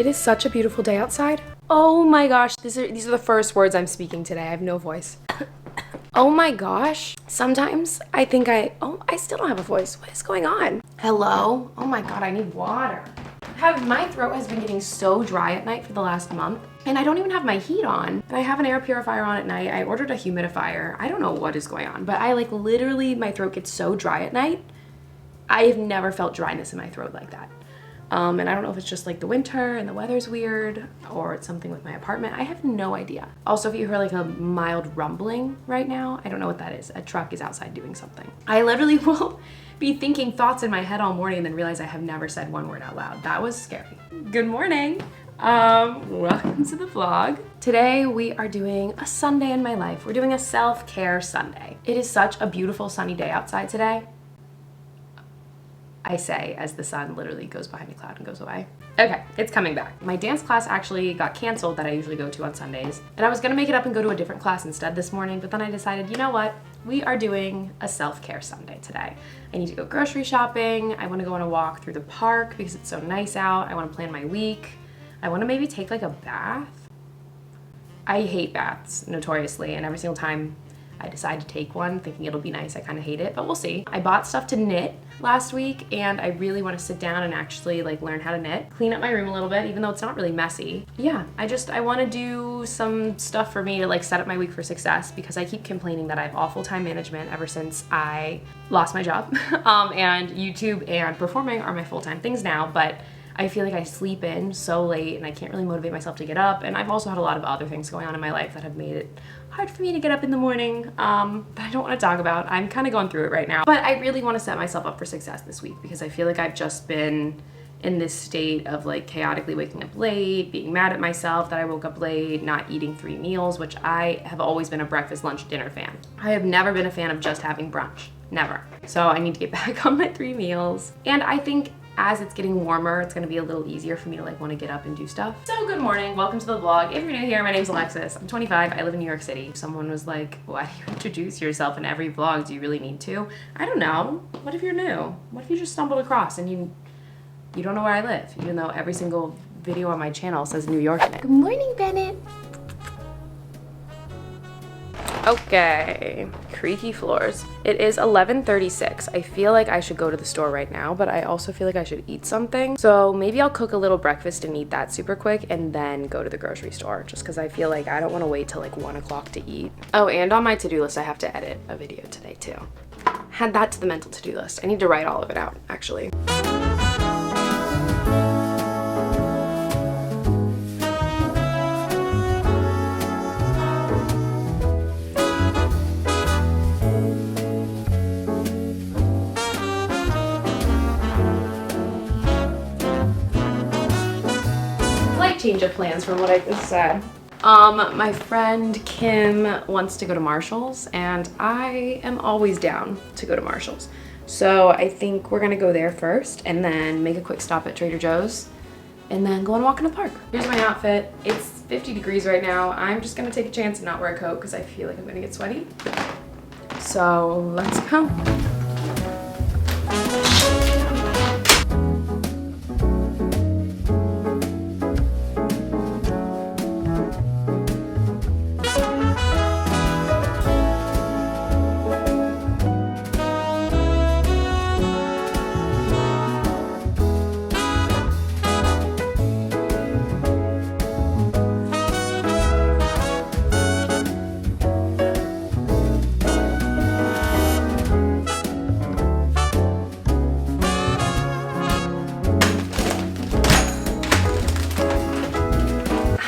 It is such a beautiful day outside. Oh my gosh, these are the first words I'm speaking today. I have no voice. Oh my gosh. Sometimes I think I still don't have a voice. What is going on? Hello? Oh my God, I need water. My throat has been getting so dry at night for the last month, and I don't even have my heat on. And I have an air purifier on at night. I ordered a humidifier. I don't know what is going on, but I like literally, my throat gets so dry at night. I have never felt dryness in my throat like that. And I don't know if it's just like the winter and the weather's weird or it's something with my apartment. I have no idea. Also, if you hear like a mild rumbling right now, I don't know what that is. A truck is outside doing something. I literally will be thinking thoughts in my head all morning and then realize I have never said one word out loud. That was scary. Good morning. Welcome to the vlog. Today we are doing a Sunday in my life. We're doing a self-care Sunday. It is such a beautiful sunny day outside today. I say as the sun literally goes behind a cloud and goes away. Okay, it's coming back. My dance class actually got canceled that I usually go to on Sundays. And I was gonna make it up and go to a different class instead this morning, but then I decided, you know what? We are doing a self-care Sunday today. I need to go grocery shopping. I wanna go on a walk through the park because it's so nice out. I wanna plan my week. I wanna maybe take like a bath. I hate baths notoriously, and every single time I decide to take one thinking it'll be nice, I kind of hate it, but we'll see. I bought stuff to knit last week and I really want to sit down and actually like learn how to knit. Clean up my room a little bit, even though it's not really messy. Yeah, I want to do some stuff for me to like set up my week for success because I keep complaining that I have awful time management ever since I lost my job. And YouTube and performing are my full-time things now, but I feel like I sleep in so late and I can't really motivate myself to get up. And I've also had a lot of other things going on in my life that have made it hard for me to get up in the morning that I don't want to talk about. I'm kind of going through it right now. But I really want to set myself up for success this week because I feel like I've just been in this state of like chaotically waking up late, being mad at myself that I woke up late, not eating 3 meals, which I have always been a breakfast, lunch, dinner fan. I have never been a fan of just having brunch. Never. So I need to get back on my 3 meals. And I think as it's getting warmer, it's gonna be a little easier for me to like want to get up and do stuff. So good morning, welcome to the vlog. If you're new here, my name's Alexis. I'm 25, I live in New York City. Someone was like, why do you introduce yourself in every vlog? Do you really need to? I don't know. What if you're new? What if you just stumbled across and you don't know where I live, even though every single video on my channel says New York in it. Good morning, Bennett. Okay, creaky floors. It is 11:36. I feel like I should go to the store right now, but I also feel like I should eat something. So maybe I'll cook a little breakfast and eat that super quick and then go to the grocery store just because I feel like I don't want to wait till like 1 o'clock to eat. Oh, and on my to-do list, I have to edit a video today too. Add that to the mental to-do list. I need to write all of it out, actually. Change of plans from what I just said. My friend Kim wants to go to Marshall's and I am always down to go to Marshall's. So I think we're gonna go there first and then make a quick stop at Trader Joe's and then go and walk in the park. Here's my outfit. It's 50 degrees right now. I'm just gonna take a chance and not wear a coat because I feel like I'm gonna get sweaty. So let's go.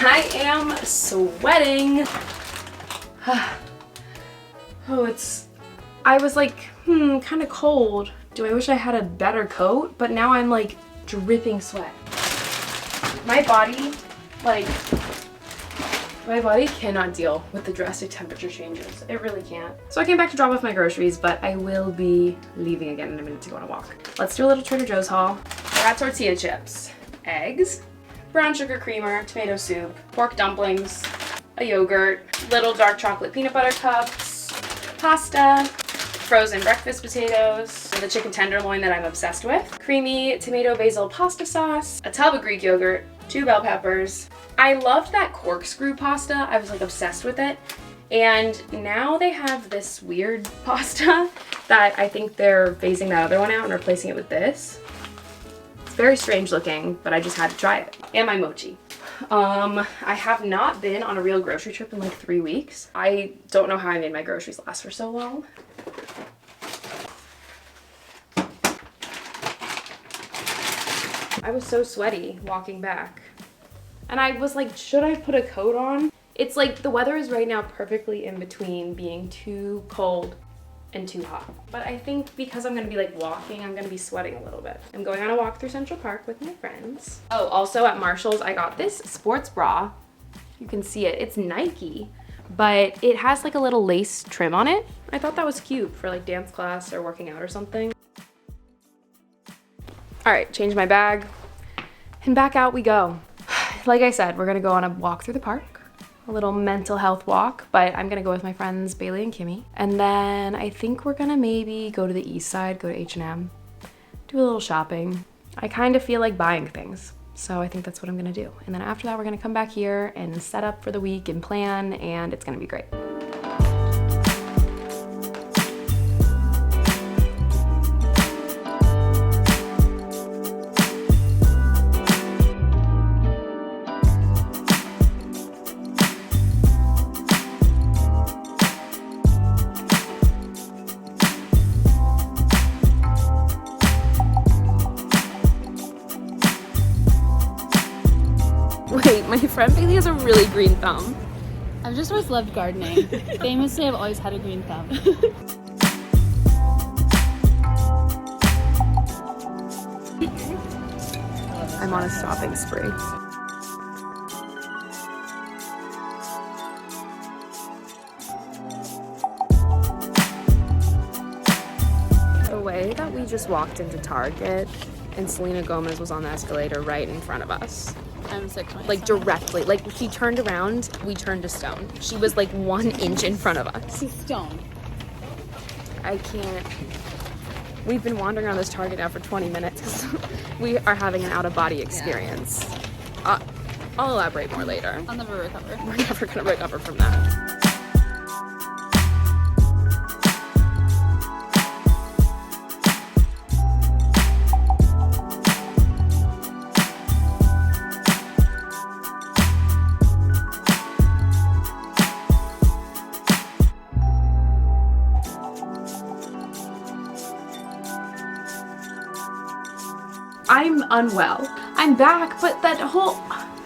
I am sweating. I was like, kind of cold. Do I wish I had a better coat? But now I'm like dripping sweat. My body cannot deal with the drastic temperature changes. It really can't. So I came back to drop off my groceries, but I will be leaving again in a minute to go on a walk. Let's do a little Trader Joe's haul. I got tortilla chips, eggs, brown sugar creamer, tomato soup, pork dumplings, a yogurt, little dark chocolate peanut butter cups, pasta, frozen breakfast potatoes, the chicken tenderloin that I'm obsessed with, creamy tomato basil pasta sauce, a tub of Greek yogurt, 2 bell peppers. I loved that corkscrew pasta. I was like obsessed with it. And now they have this weird pasta that I think they're phasing that other one out and replacing it with this. It's very strange looking, but I just had to try it. And my mochi. I have not been on a real grocery trip in like 3 weeks. I don't know how I made my groceries last for so long. I was so sweaty walking back. And I was like, should I put a coat on? It's like the weather is right now perfectly in between being too cold and too hot. But I think because I'm gonna be like walking, I'm gonna be sweating a little bit. I'm going on a walk through Central Park with my friends. Oh, also at Marshall's, I got this sports bra. You can see it, it's Nike, but it has like a little lace trim on it. I thought that was cute for like dance class or working out or something. All right, change my bag and back out we go. Like I said, we're gonna go on a walk through the park. A little mental health walk, but I'm gonna go with my friends Bailey and Kimmy. And then I think we're gonna maybe go to the east side, go to H&M, do a little shopping. I kind of feel like buying things, so I think that's what I'm gonna do. And then after that, we're gonna come back here and set up for the week and plan, and it's gonna be great. Wait, my friend Bailey has a really green thumb. I've just always loved gardening. Famously, I've always had a green thumb. I'm on a shopping spree. The way that we just walked into Target and Selena Gomez was on the escalator right in front of us. I'm sick to my Like directly, like she turned around, we turned to stone. She was like 1 inch in front of us. She's stoned. I can't. We've been wandering around this Target now for 20 minutes because we are having an out-of-body experience. I'll elaborate more later. I'll never recover. We're never gonna recover from that. I'm unwell. I'm back, but that whole...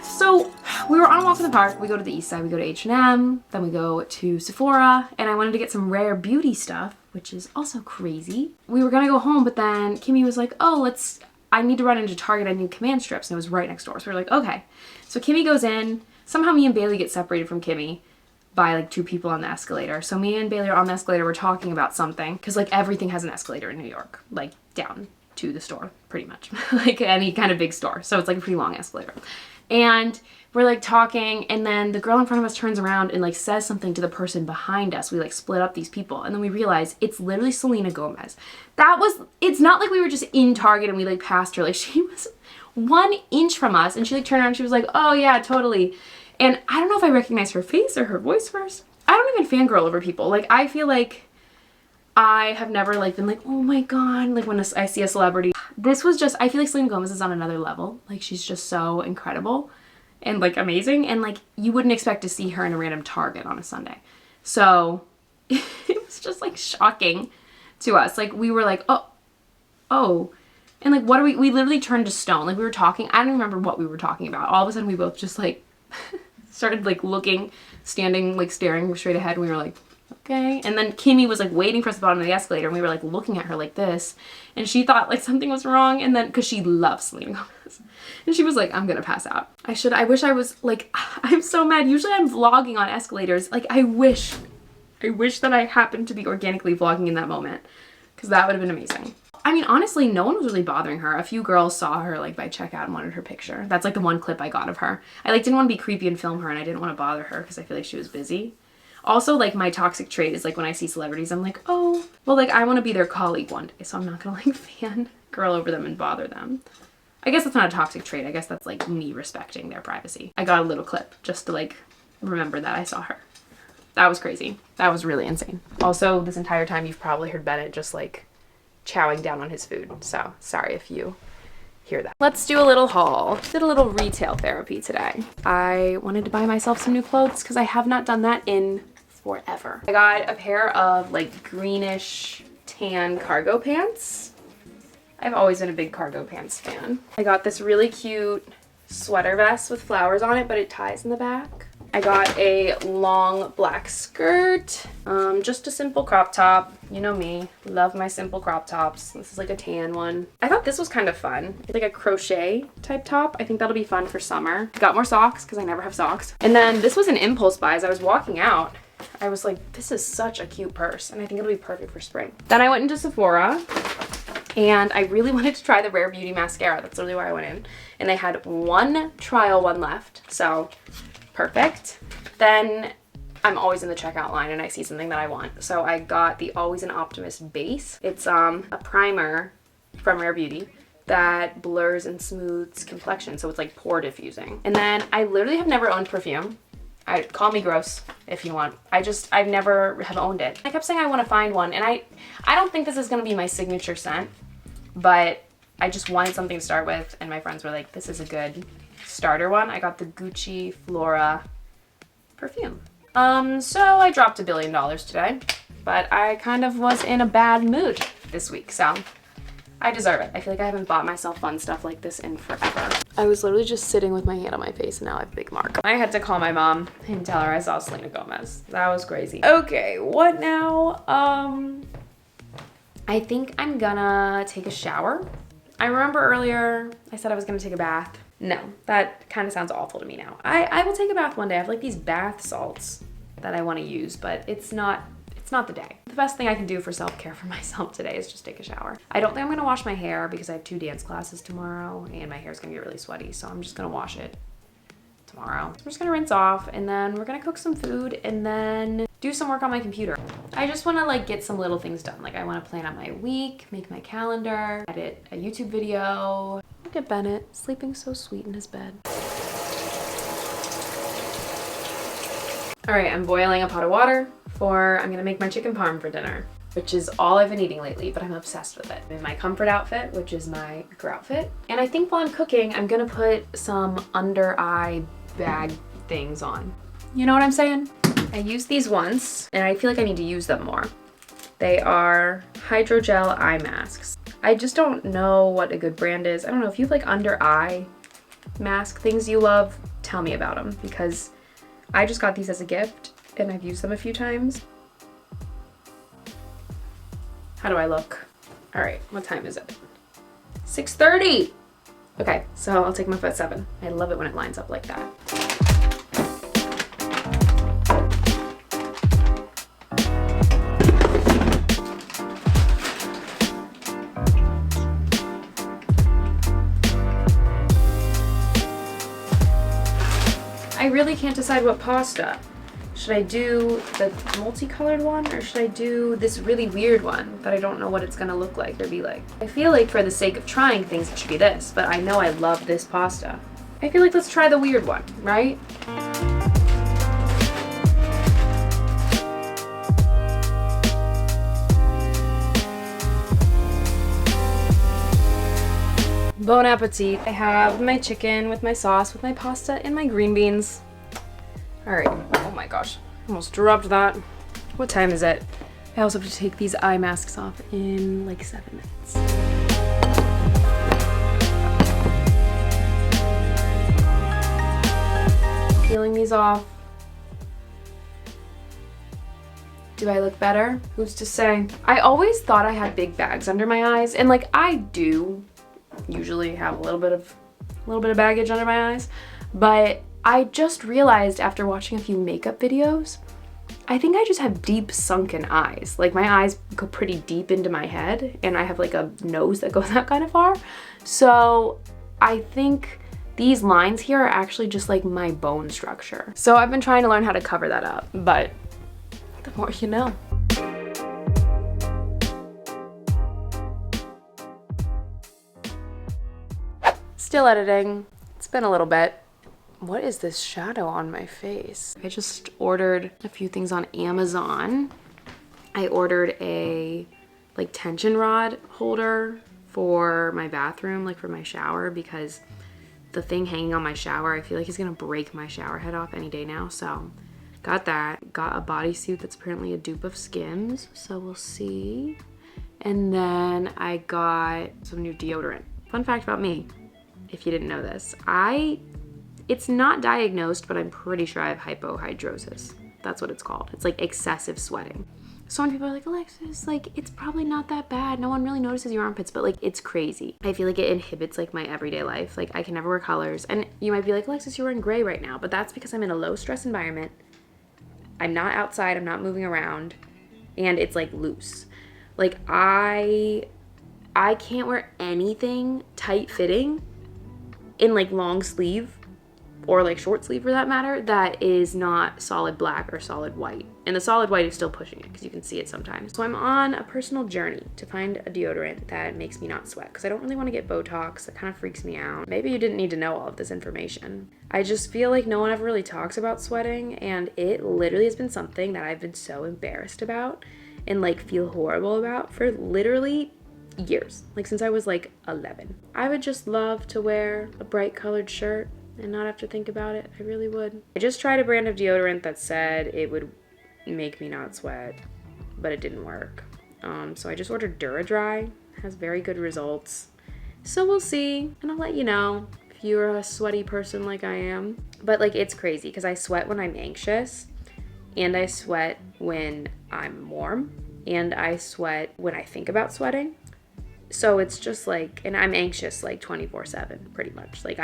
So, we were on a walk in the park. We go to the east side. We go to H&M. Then we go to Sephora. And I wanted to get some rare beauty stuff, which is also crazy. We were gonna go home, but then Kimmy was like, oh, I need to run into Target. I need command strips. And it was right next door. So we were like, okay. So Kimmy goes in. Somehow me and Bailey get separated from Kimmy by like 2 people on the escalator. So me and Bailey are on the escalator. We're talking about something. Because like everything has an escalator in New York. Like down to the store, pretty much. Like any kind of big store. So it's like a pretty long escalator. And we're like talking, and then the girl in front of us turns around and like says something to the person behind us. We like split up these people, and then we realize it's literally Selena Gomez. It's not like we were just in Target and we like passed her. Like she was 1 inch from us, and she like turned around and she was like, oh yeah, totally. And I don't know if I recognized her face or her voice first. I don't even fangirl over people. Like I feel like I have never like been like, oh my god, like when I see a celebrity. This was just, I feel like Selena Gomez is on another level. Like she's just so incredible and like amazing, and like you wouldn't expect to see her in a random Target on a Sunday. So it was just like shocking to us. Like we were like, oh. And like what are we literally turned to stone. Like we were talking, I don't remember what we were talking about. All of a sudden we both just like started like looking, standing, like staring straight ahead, and we were like, okay. And then Kimmy was like waiting for us at the bottom of the escalator, and we were like looking at her like this, and she thought like something was wrong, and then because she loves Selena Gomez, and she was like, I'm gonna pass out. I wish I was like, I'm so mad. Usually I'm vlogging on escalators. Like I wish that I happened to be organically vlogging in that moment, because that would have been amazing. I mean, honestly, no one was really bothering her. A few girls saw her like by checkout and wanted her picture. That's like the one clip I got of her. I like didn't want to be creepy and film her, and I didn't want to bother her because I feel like she was busy. Also, like my toxic trait is like when I see celebrities, I'm like, oh, well, like I want to be their colleague one day, so I'm not gonna like fan girl over them and bother them. I guess that's not a toxic trait. I guess that's like me respecting their privacy. I got a little clip just to like remember that I saw her. That was crazy. That was really insane. Also, this entire time you've probably heard Bennett just like chowing down on his food. So sorry if you hear that. Let's do a little haul. Did a little retail therapy today. I wanted to buy myself some new clothes because I have not done that in forever. I got a pair of like greenish tan cargo pants. I've always been a big cargo pants fan. I got this really cute sweater vest with flowers on it, but it ties in the back. I got a long black skirt, just a simple crop top. You know me, love my simple crop tops. This is like a tan one. I thought this was kind of fun. It's like a crochet type top. I think that'll be fun for summer. Got more socks because I never have socks. And then this was an impulse buy. As I was walking out, I was like, this is such a cute purse and I think it'll be perfect for spring. Then I went into Sephora and I really wanted to try the Rare Beauty mascara. That's literally why I went in. And they had one trial one left, so perfect. Then I'm always in the checkout line and I see something that I want. So I got the Always an Optimist base. It's a primer from Rare Beauty that blurs and smooths complexion. So it's like pore diffusing. And then I literally have never owned perfume. Call me gross if you want. I've never have owned it. I kept saying I want to find one and I don't think this is going to be my signature scent, but I just wanted something to start with and my friends were like, this is a good starter one. I got the Gucci Flora perfume. So I dropped $1 billion today, but I kind of was in a bad mood this week, so I deserve it. I feel like I haven't bought myself fun stuff like this in forever. I was literally just sitting with my hand on my face and now I have a big mark. I had to call my mom and tell her I saw Selena Gomez. That was crazy. Okay, what now? I think I'm gonna take a shower. I remember earlier I said I was gonna take a bath. No, that kind of sounds awful to me now. I will take a bath one day. I have like these bath salts that I want to use, but it's not the day. The best thing I can do for self-care for myself today is just take a shower. I don't think I'm gonna wash my hair because I have 2 dance classes tomorrow and my hair's gonna get really sweaty, so I'm just gonna wash it tomorrow. So we're just gonna rinse off and then we're gonna cook some food and then do some work on my computer. I just wanna like get some little things done. Like I wanna plan out my week, make my calendar, edit a YouTube video. Look at Bennett, sleeping so sweet in his bed. All right, I'm boiling a pot of water I'm gonna make my chicken parm for dinner, which is all I've been eating lately, but I'm obsessed with it. I'm in my comfort outfit, which is my girl outfit. And I think while I'm cooking, I'm gonna put some under eye bag things on. You know what I'm saying? I used these once and I feel like I need to use them more. They are hydrogel eye masks. I just don't know what a good brand is. I don't know if you have like under eye mask things you love, tell me about them because I just got these as a gift and I've used them a few times. How do I look? All right, what time is it? 6:30. Okay, so I'll take them off at 7. I love it when it lines up like that. I really can't decide what pasta. Should I do the multicolored one or should I do this really weird one that I don't know what it's gonna look like or be like? I feel like for the sake of trying things, it should be this, but I know I love this pasta. I feel like let's try the weird one, right? Bon appetit. I have my chicken with my sauce, with my pasta, and my green beans. All right, oh my gosh, almost dropped that. What time is it? I also have to take these eye masks off in like 7 minutes. Peeling these off. Do I look better? Who's to say? I always thought I had big bags under my eyes, and like I do usually have a little bit of baggage under my eyes, but I just realized after watching a few makeup videos, I think I just have deep sunken eyes. Like my eyes go pretty deep into my head and I have like a nose that goes that kind of far. So I think these lines here are actually just like my bone structure. So I've been trying to learn how to cover that up, but the more you know. Still editing. It's been a little bit. What is this shadow on my face? I just ordered a few things on Amazon. I ordered a like tension rod holder for my bathroom, like for my shower, because the thing hanging on my shower, I feel like is gonna break my shower head off any day now. So got that. Got a bodysuit that's apparently a dupe of Skims, so we'll see. And then I got some new deodorant. Fun fact about me, if you didn't know this, it's not diagnosed, but I'm pretty sure I have hypohidrosis. That's what it's called. It's like excessive sweating. So when people are like, Alexis, like, it's probably not that bad. No one really notices your armpits, but like, it's crazy. I feel like it inhibits like my everyday life. Like, I can never wear colors. And you might be like, Alexis, you're wearing gray right now, but that's because I'm in a low stress environment. I'm not outside, I'm not moving around, and it's like loose. Like, I can't wear anything tight fitting in like long sleeve or like short sleeve for that matter, that is not solid black or solid white. And the solid white is still pushing it because you can see it sometimes. So I'm on a personal journey to find a deodorant that makes me not sweat, because I don't really want to get Botox. That kind of freaks me out. Maybe you didn't need to know all of this information. I just feel like no one ever really talks about sweating, and it literally has been something that I've been so embarrassed about and like feel horrible about for literally years, like since I was like 11. I would just love to wear a bright colored shirt and not have to think about it. I really would. I just tried a brand of deodorant that said it would make me not sweat, but it didn't work. So I just ordered Dura-Dry. It has very good results. So we'll see, and I'll let you know if you're a sweaty person like I am. But like, it's crazy because I sweat when I'm anxious, and I sweat when I'm warm, and I sweat when I think about sweating. So it's just like, and I'm anxious like 24/7 pretty much. Like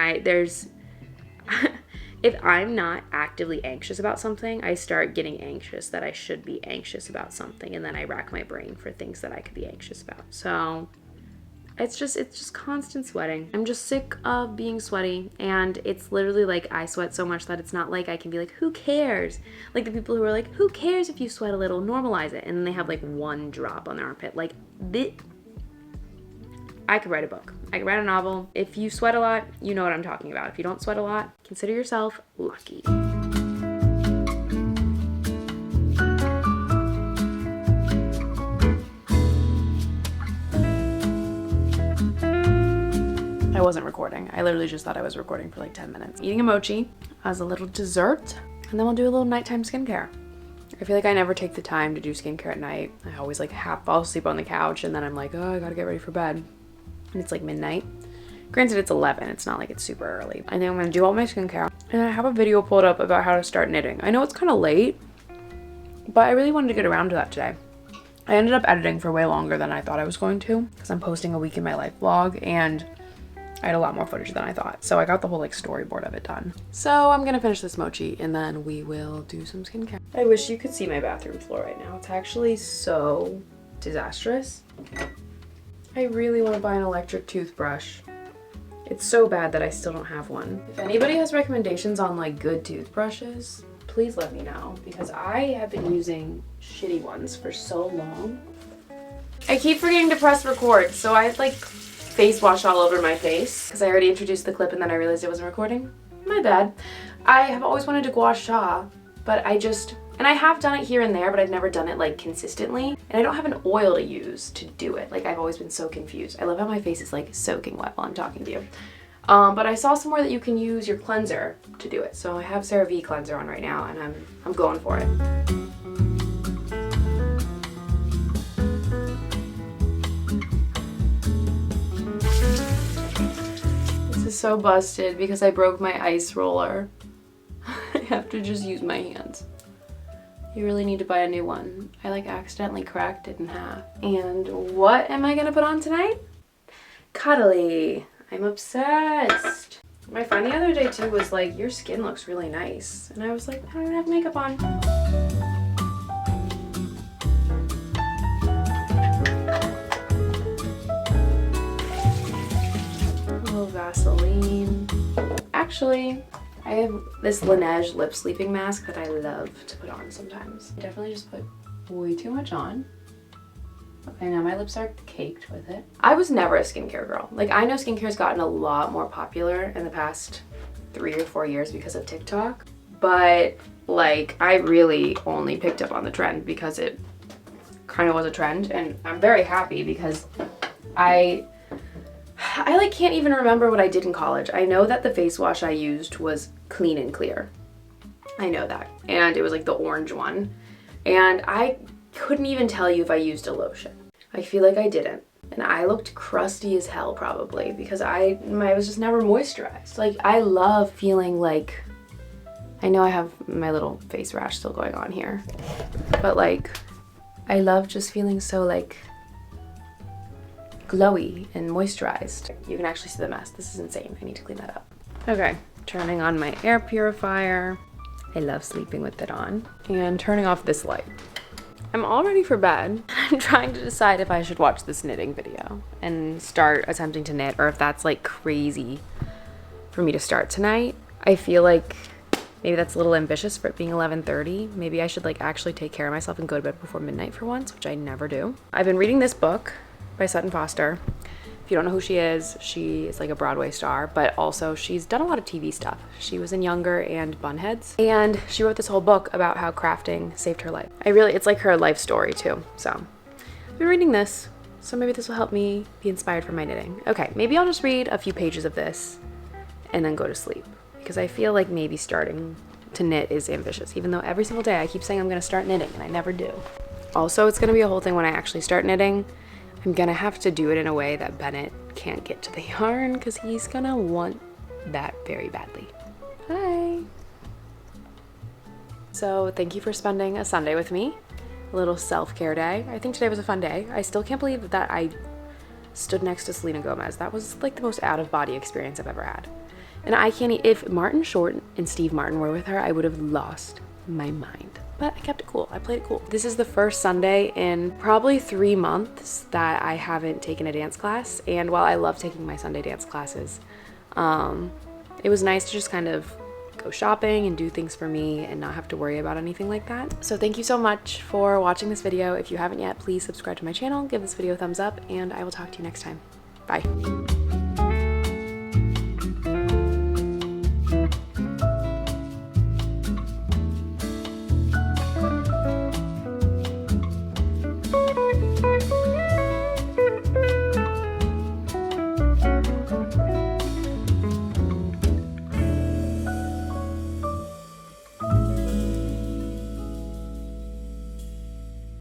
if I'm not actively anxious about something, I start getting anxious that I should be anxious about something, and then I rack my brain for things that I could be anxious about. So it's just constant sweating. I'm just sick of being sweaty, and it's literally like I sweat so much that it's not like I can be like, who cares? Like the people who are like, who cares if you sweat a little, normalize it, and then they have like one drop on their armpit. Like, I could write a book. I could write a novel. If you sweat a lot, you know what I'm talking about. If you don't sweat a lot, consider yourself lucky. I wasn't recording. I literally just thought I was recording for like 10 minutes. Eating a mochi as a little dessert, and then we'll do a little nighttime skincare. I feel like I never take the time to do skincare at night. I always like half fall asleep on the couch, and then I'm like, oh, I gotta get ready for bed. And it's like midnight. Granted, it's 11. It's not like it's super early. I think I'm gonna do all my skincare, and I have a video pulled up about how to start knitting. I know it's kind of late, but I really wanted to get around to that today. I ended up editing for way longer than I thought I was going to, because I'm posting a week in my life vlog, and I had a lot more footage than I thought. So I got the whole like storyboard of it done. So I'm gonna finish this mochi, and then we will do some skincare. I wish you could see my bathroom floor right now. It's actually so disastrous. I really want to buy an electric toothbrush. It's so bad that I still don't have one. If anybody has recommendations on like good toothbrushes, please let me know, because I have been using shitty ones for so long. I keep forgetting to press record, so I have like face wash all over my face because I already introduced the clip and then I realized it wasn't recording. My bad. I have always wanted to gua sha, but and I have done it here and there, but I've never done it like consistently. And I don't have an oil to use to do it. Like, I've always been so confused. I love how my face is like soaking wet while I'm talking to you. But I saw somewhere that you can use your cleanser to do it. So I have CeraVe cleanser on right now, and I'm going for it. This is so busted because I broke my ice roller. I have to just use my hands. You really need to buy a new one. I like accidentally cracked it in half. And what am I gonna put on tonight? Cuddly. I'm obsessed. My friend the other day too was like, your skin looks really nice. And I was like, I don't even have makeup on. A little Vaseline. Actually, I have this Laneige lip sleeping mask that I love to put on sometimes. I definitely just put way too much on. Okay, now my lips are caked with it. I was never a skincare girl. Like, I know skincare's gotten a lot more popular in the past 3 or 4 years because of TikTok, but like, I really only picked up on the trend because it kind of was a trend, and I'm very happy because I like can't even remember what I did in college. I know that the face wash I used was Clean and Clear. I know that. And it was like the orange one. And I couldn't even tell you if I used a lotion. I feel like I didn't. And I looked crusty as hell probably because I was just never moisturized. Like, I love feeling like, I know I have my little face rash still going on here, but like, I love just feeling so like glowy and moisturized. You can actually see the mess. This is insane. I need to clean that up. Okay, turning on my air purifier. I love sleeping with it on. And turning off this light. I'm all ready for bed. I'm trying to decide if I should watch this knitting video and start attempting to knit, or if that's like crazy for me to start tonight. I feel like maybe that's a little ambitious for it being 11:30. Maybe I should like actually take care of myself and go to bed before midnight for once, which I never do. I've been reading this book by Sutton Foster. If you don't know who she is like a Broadway star, but also she's done a lot of TV stuff. She was in Younger and Bunheads, and she wrote this whole book about how crafting saved her life. It's like her life story too. So I've been reading this, so maybe this will help me be inspired for my knitting. Okay, maybe I'll just read a few pages of this and then go to sleep, because I feel like maybe starting to knit is ambitious, even though every single day I keep saying I'm gonna start knitting and I never do. Also, it's gonna be a whole thing when I actually start knitting. I'm gonna have to do it in a way that Bennett can't get to the yarn, because he's gonna want that very badly. Hi. So thank you for spending a Sunday with me. A little self-care day. I think today was a fun day. I still can't believe that I stood next to Selena Gomez. That was like the most out-of-body experience I've ever had. And I can't, if Martin Short and Steve Martin were with her, I would have lost my mind. But I kept it cool. I played it cool. This is the first Sunday in probably 3 months that I haven't taken a dance class. And while I love taking my Sunday dance classes, it was nice to just kind of go shopping and do things for me and not have to worry about anything like that. So thank you so much for watching this video. If you haven't yet, please subscribe to my channel, give this video a thumbs up, and I will talk to you next time. Bye.